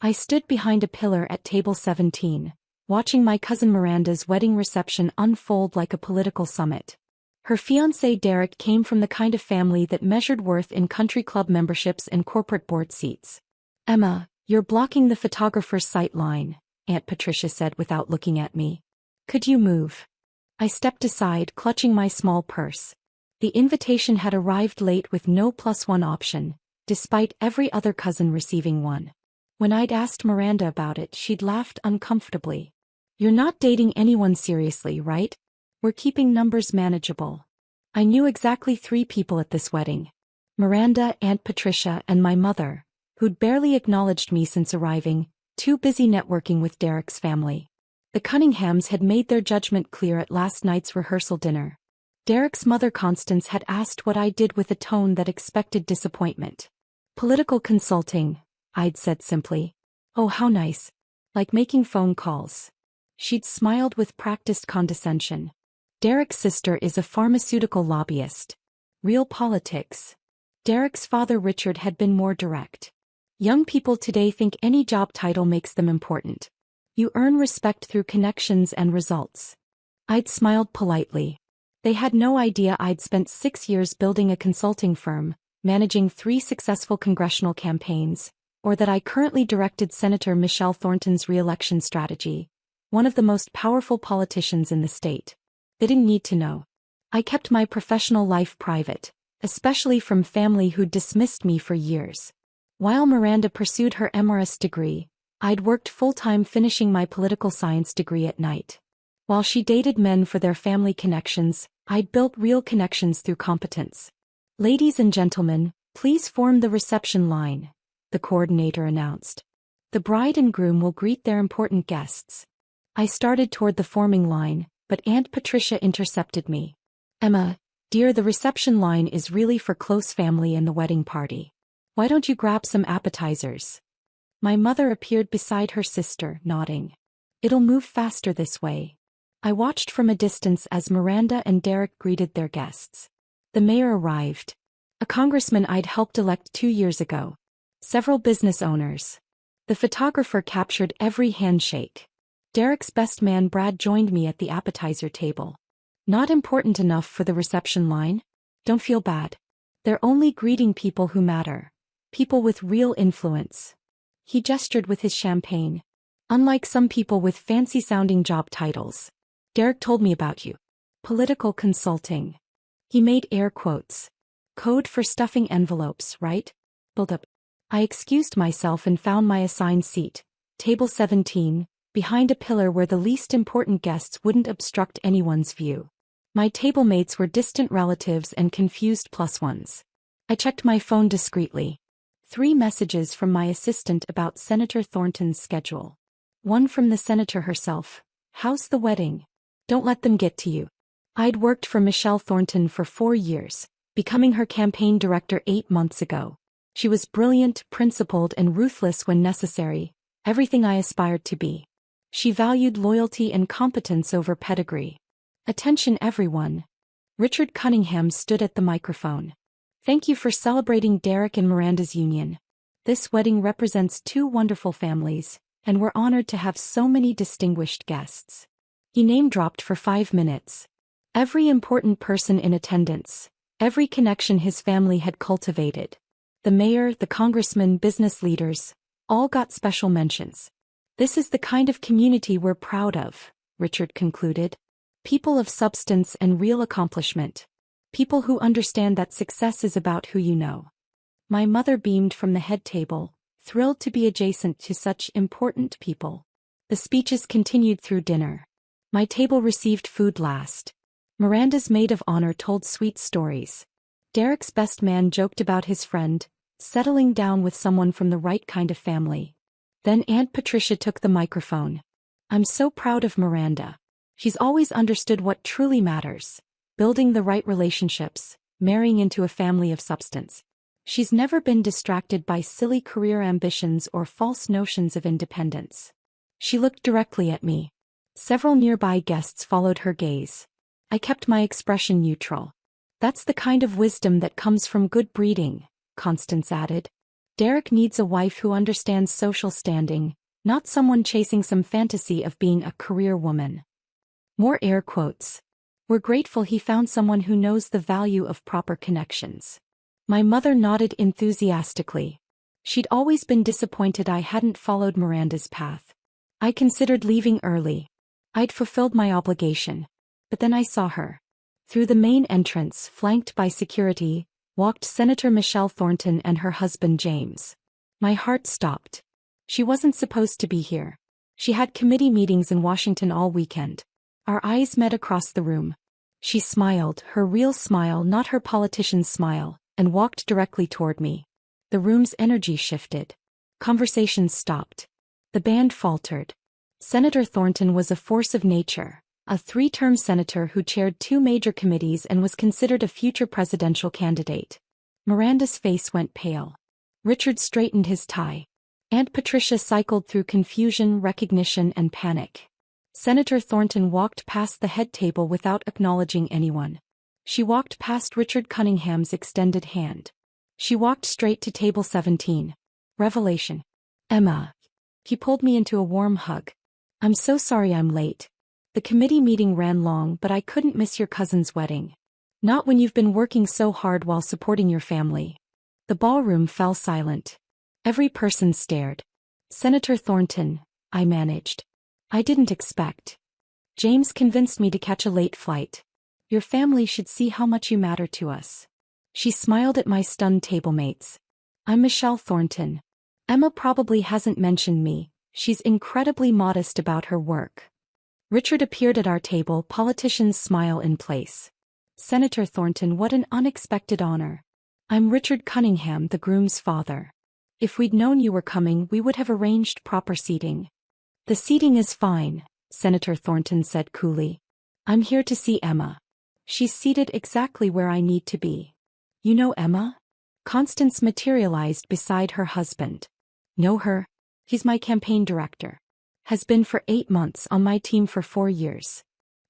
I stood behind a pillar at table 17, watching my cousin Miranda's wedding reception unfold like a political summit. Her fiancé Derek came from the kind of family that measured worth in country club memberships and corporate board seats. "Emma, you're blocking the photographer's sight line," Aunt Patricia said without looking at me. "Could you move?" I stepped aside, clutching my small purse. The invitation had arrived late with no +1 option, despite every other cousin receiving one. When I'd asked Miranda about it, she'd laughed uncomfortably. "You're not dating anyone seriously, right? We're keeping numbers manageable." I knew exactly 3 people at this wedding: Miranda, Aunt Patricia, and my mother, who'd barely acknowledged me since arriving, too busy networking with Derek's family. The Cunninghams had made their judgment clear at last night's rehearsal dinner. Derek's mother Constance had asked what I did with a tone that expected disappointment. "Political consulting," I'd said simply. "Oh, how nice. Like making phone calls." She'd smiled with practiced condescension. "Derek's sister is a pharmaceutical lobbyist. Real politics." Derek's father Richard had been more direct. "Young people today think any job title makes them important. You earn respect through connections and results." I'd smiled politely. They had no idea I'd spent 6 years building a consulting firm, managing 3 successful congressional campaigns, or that I currently directed Senator Michelle Thornton's re-election strategy, one of the most powerful politicians in the state. They didn't need to know. I kept my professional life private, especially from family who'd dismissed me for years. While Miranda pursued her MRS degree, I'd worked full-time finishing my political science degree at night. While she dated men for their family connections, I'd built real connections through competence. "Ladies and gentlemen, please form the reception line," the coordinator announced. "The bride and groom will greet their important guests." I started toward the forming line, but Aunt Patricia intercepted me. "Emma, dear, the reception line is really for close family and the wedding party. Why don't you grab some appetizers?" My mother appeared beside her sister, nodding. "It'll move faster this way." I watched from a distance as Miranda and Derek greeted their guests. The mayor arrived. A congressman I'd helped elect 2 years ago. Several business owners. The photographer captured every handshake. Derek's best man Brad joined me at the appetizer table. "Not important enough for the reception line? Don't feel bad. They're only greeting people who matter. People with real influence." He gestured with his champagne. "Unlike some people with fancy-sounding job titles. Derek told me about you. Political consulting." He made air quotes. "Code for stuffing envelopes, right? Build up." I excused myself and found my assigned seat, table 17, behind a pillar where the least important guests wouldn't obstruct anyone's view. My table mates were distant relatives and confused +1s. I checked my phone discreetly. 3 messages from my assistant about Senator Thornton's schedule. One from the senator herself. "How's the wedding? Don't let them get to you." I'd worked for Michelle Thornton for 4 years, becoming her campaign director 8 months ago. She was brilliant, principled, and ruthless when necessary, everything I aspired to be. She valued loyalty and competence over pedigree. "Attention everyone." Richard Cunningham stood at the microphone. "Thank you for celebrating Derek and Miranda's union. This wedding represents 2 wonderful families, and we're honored to have so many distinguished guests." He name-dropped for 5 minutes. Every important person in attendance, every connection his family had cultivated. The mayor, the congressman, business leaders, all got special mentions. "This is the kind of community we're proud of," Richard concluded. "People of substance and real accomplishment. People who understand that success is about who you know." My mother beamed from the head table, thrilled to be adjacent to such important people. The speeches continued through dinner. My table received food last. Miranda's maid of honor told sweet stories. Derek's best man joked about his friend settling down with someone from the right kind of family. Then Aunt Patricia took the microphone. "I'm so proud of Miranda. She's always understood what truly matters: building the right relationships, marrying into a family of substance. She's never been distracted by silly career ambitions or false notions of independence." She looked directly at me. Several nearby guests followed her gaze. I kept my expression neutral. "That's the kind of wisdom that comes from good breeding," Constance added. Derek needs a wife who understands social standing, not someone chasing some fantasy of being a career woman. More air quotes. We're grateful he found someone who knows the value of proper connections. My mother nodded enthusiastically. She'd always been disappointed I hadn't followed Miranda's path. I considered leaving early. I'd fulfilled my obligation. But then I saw her. Through the main entrance, flanked by security, walked Senator Michelle Thornton and her husband James. My heart stopped. She wasn't supposed to be here. She had committee meetings in Washington all weekend. Our eyes met across the room. She smiled, her real smile, not her politician's smile, and walked directly toward me. The room's energy shifted. Conversations stopped. The band faltered. Senator Thornton was a force of nature, a three-term senator who chaired 2 major committees and was considered a future presidential candidate. Miranda's face went pale. Richard straightened his tie. Aunt Patricia cycled through confusion, recognition, and panic. Senator Thornton walked past the head table without acknowledging anyone. She walked past Richard Cunningham's extended hand. She walked straight to table 17. Revelation. Emma. He pulled me into a warm hug. I'm so sorry I'm late. The committee meeting ran long, but I couldn't miss your cousin's wedding. Not when you've been working so hard while supporting your family. The ballroom fell silent. Every person stared. Senator Thornton, I managed. I didn't expect. James convinced me to catch a late flight. Your family should see how much you matter to us. She smiled at my stunned tablemates. I'm Michelle Thornton. Emma probably hasn't mentioned me. She's incredibly modest about her work. Richard appeared at our table, politician's smile in place. Senator Thornton, what an unexpected honor. I'm Richard Cunningham, the groom's father. If we'd known you were coming, we would have arranged proper seating. The seating is fine, Senator Thornton said coolly. I'm here to see Emma. She's seated exactly where I need to be. You know Emma? Constance materialized beside her husband. Know her? He's my campaign director. Has been for 8 months, on my team for 4 years.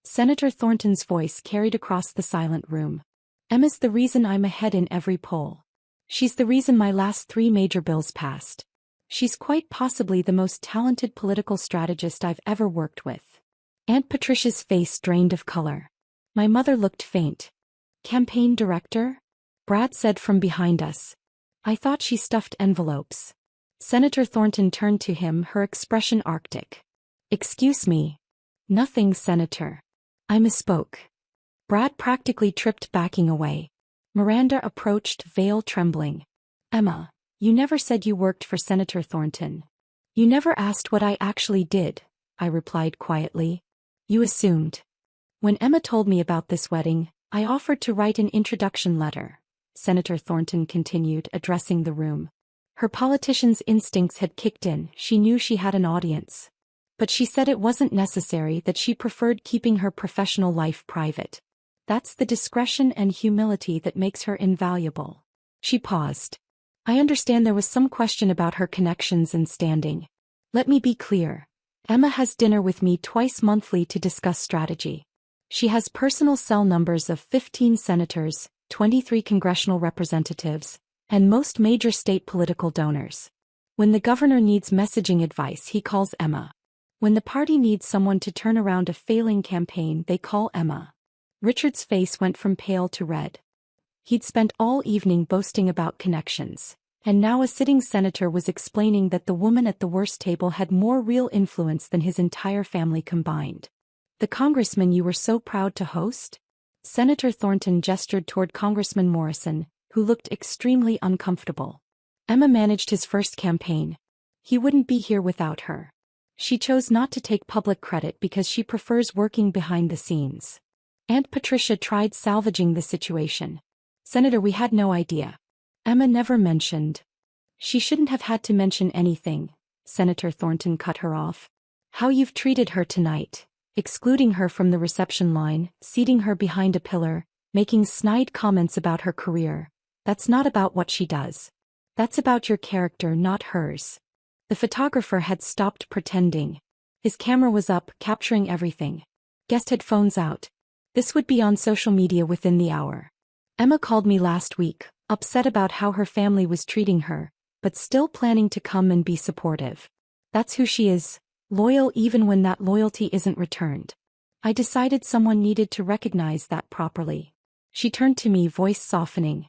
Senator Thornton's voice carried across the silent room. Emma's the reason I'm ahead in every poll. She's the reason my last 3 major bills passed. She's quite possibly the most talented political strategist I've ever worked with. Aunt Patricia's face drained of color. My mother looked faint. Campaign director? Brad said from behind us. I thought she stuffed envelopes. Senator Thornton turned to him, her expression arctic. Excuse me. Nothing, Senator. I misspoke. Brad practically tripped, backing away. Miranda approached, veil trembling. Emma, you never said you worked for Senator Thornton. You never asked what I actually did, I replied quietly. You assumed. When Emma told me about this wedding, I offered to write an introduction letter, Senator Thornton continued, addressing the room. Her politician's instincts had kicked in, she knew she had an audience. But she said it wasn't necessary, that she preferred keeping her professional life private. That's the discretion and humility that makes her invaluable. She paused. I understand there was some question about her connections and standing. Let me be clear. Emma has dinner with me twice monthly to discuss strategy. She has personal cell numbers of 15 senators, 23 congressional representatives, and most major state political donors. When the governor needs messaging advice, he calls Emma. When the party needs someone to turn around a failing campaign, they call Emma. Richard's face went from pale to red. He'd spent all evening boasting about connections, and now a sitting senator was explaining that the woman at the worst table had more real influence than his entire family combined. The congressman you were so proud to host? Senator Thornton gestured toward Congressman Morrison, who looked extremely uncomfortable. Emma managed his first campaign. He wouldn't be here without her. She chose not to take public credit because she prefers working behind the scenes. Aunt Patricia tried salvaging the situation. Senator, we had no idea. Emma never mentioned. She shouldn't have had to mention anything, Senator Thornton cut her off. How you've treated her tonight, excluding her from the reception line, seating her behind a pillar, making snide comments about her career. That's not about what she does. That's about your character, not hers. The photographer had stopped pretending. His camera was up, capturing everything. Guest had phones out. This would be on social media within the hour. Emma called me last week, upset about how her family was treating her, but still planning to come and be supportive. That's who she is, loyal even when that loyalty isn't returned. I decided someone needed to recognize that properly. She turned to me, voice softening.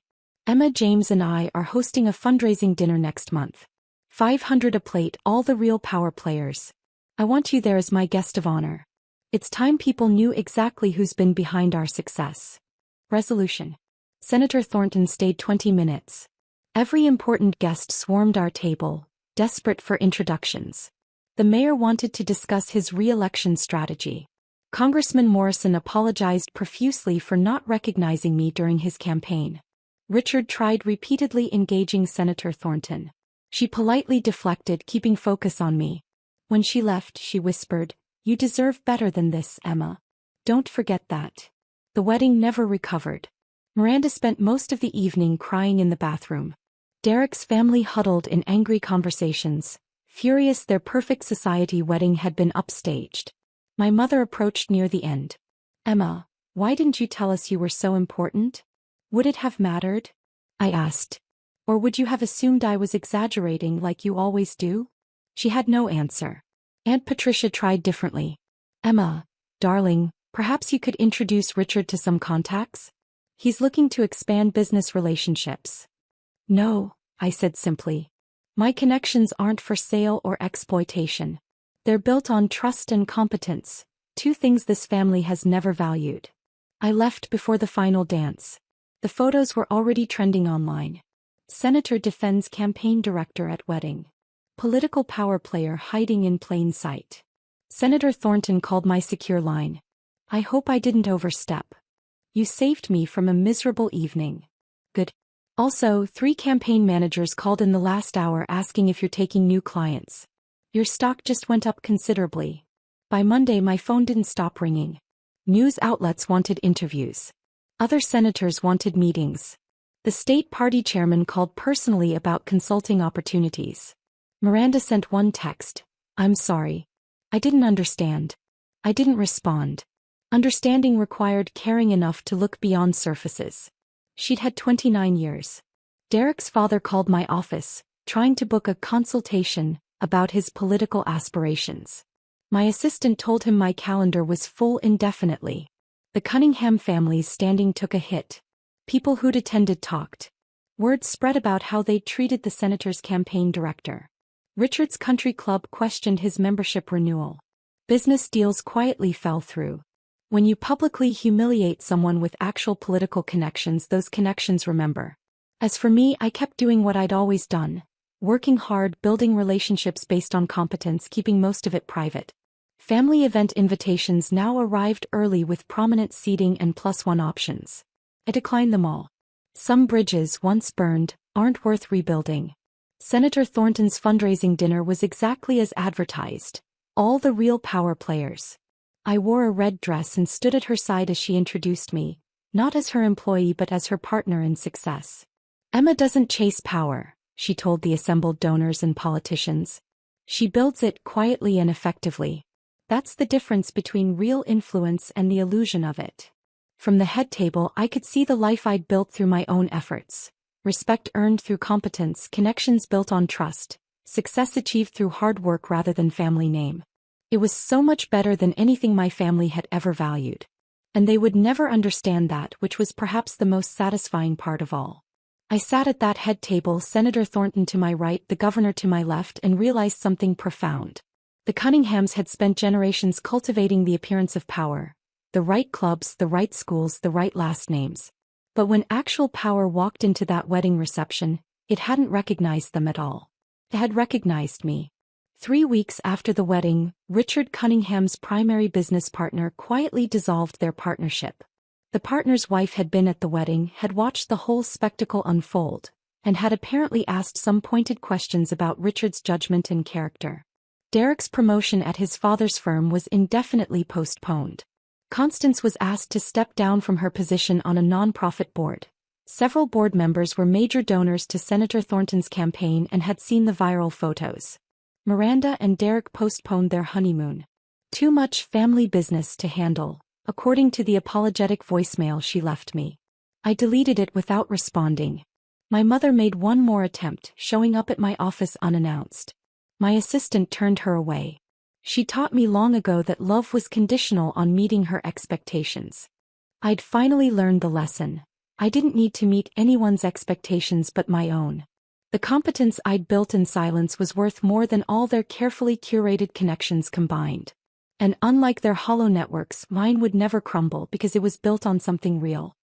Emma, James and I are hosting a fundraising dinner next month. 500 a plate, all the real power players. I want you there as my guest of honor. It's time people knew exactly who's been behind our success. Resolution. Senator Thornton stayed 20 minutes. Every important guest swarmed our table, desperate for introductions. The mayor wanted to discuss his re-election strategy. Congressman Morrison apologized profusely for not recognizing me during his campaign. Richard tried repeatedly engaging Senator Thornton. She politely deflected, keeping focus on me. When she left, she whispered, "You deserve better than this, Emma. Don't forget that." The wedding never recovered. Miranda spent most of the evening crying in the bathroom. Derek's family huddled in angry conversations, furious their perfect society wedding had been upstaged. My mother approached near the end. "Emma, why didn't you tell us you were so important? Would it have mattered?" I asked. "Or would you have assumed I was exaggerating like you always do?" She had no answer. Aunt Patricia tried differently. "Emma, darling, perhaps you could introduce Richard to some contacts? He's looking to expand business relationships." "No," I said simply. "My connections aren't for sale or exploitation. They're built on trust and competence, two things this family has never valued." I left before the final dance. The photos were already trending online. Senator defends campaign director at wedding. Political power player hiding in plain sight. Senator Thornton called my secure line. "I hope I didn't overstep. You saved me from a miserable evening." "Good." Also, 3 campaign managers called in the last hour asking if you're taking new clients. "Your stock just went up considerably." By Monday my phone didn't stop ringing. News outlets wanted interviews. Other senators wanted meetings. The state party chairman called personally about consulting opportunities. Miranda sent one text, "I'm sorry. I didn't understand." I didn't respond. Understanding required caring enough to look beyond surfaces. She'd had 29 years. Derek's father called my office, trying to book a consultation about his political aspirations. My assistant told him my calendar was full indefinitely. The Cunningham family's standing took a hit. People who'd attended talked. Word spread about how they'd treated the senator's campaign director. Richard's country club questioned his membership renewal. Business deals quietly fell through. When you publicly humiliate someone with actual political connections, those connections remember. As for me, I kept doing what I'd always done. Working hard, building relationships based on competence, keeping most of it private. Family event invitations now arrived early with prominent seating and +1 options. I declined them all. Some bridges, once burned, aren't worth rebuilding. Senator Thornton's fundraising dinner was exactly as advertised. All the real power players. I wore a red dress and stood at her side as she introduced me, not as her employee but as her partner in success. "Emma doesn't chase power," she told the assembled donors and politicians. "She builds it quietly and effectively. That's the difference between real influence and the illusion of it." From the head table I could see the life I'd built through my own efforts. Respect earned through competence, connections built on trust, success achieved through hard work rather than family name. It was so much better than anything my family had ever valued. And they would never understand that, which was perhaps the most satisfying part of all. I sat at that head table, Senator Thornton to my right, the governor to my left, and realized something profound. The Cunninghams had spent generations cultivating the appearance of power. The right clubs, the right schools, the right last names. But when actual power walked into that wedding reception, it hadn't recognized them at all. It had recognized me. 3 weeks after the wedding, Richard Cunningham's primary business partner quietly dissolved their partnership. The partner's wife had been at the wedding, had watched the whole spectacle unfold, and had apparently asked some pointed questions about Richard's judgment and character. Derek's promotion at his father's firm was indefinitely postponed. Constance was asked to step down from her position on a non-profit board. Several board members were major donors to Senator Thornton's campaign and had seen the viral photos. Miranda and Derek postponed their honeymoon. Too much family business to handle, according to the apologetic voicemail she left me. I deleted it without responding. My mother made one more attempt, showing up at my office unannounced. My assistant turned her away. She taught me long ago that love was conditional on meeting her expectations. I'd finally learned the lesson. I didn't need to meet anyone's expectations but my own. The competence I'd built in silence was worth more than all their carefully curated connections combined. And unlike their hollow networks, mine would never crumble because it was built on something real.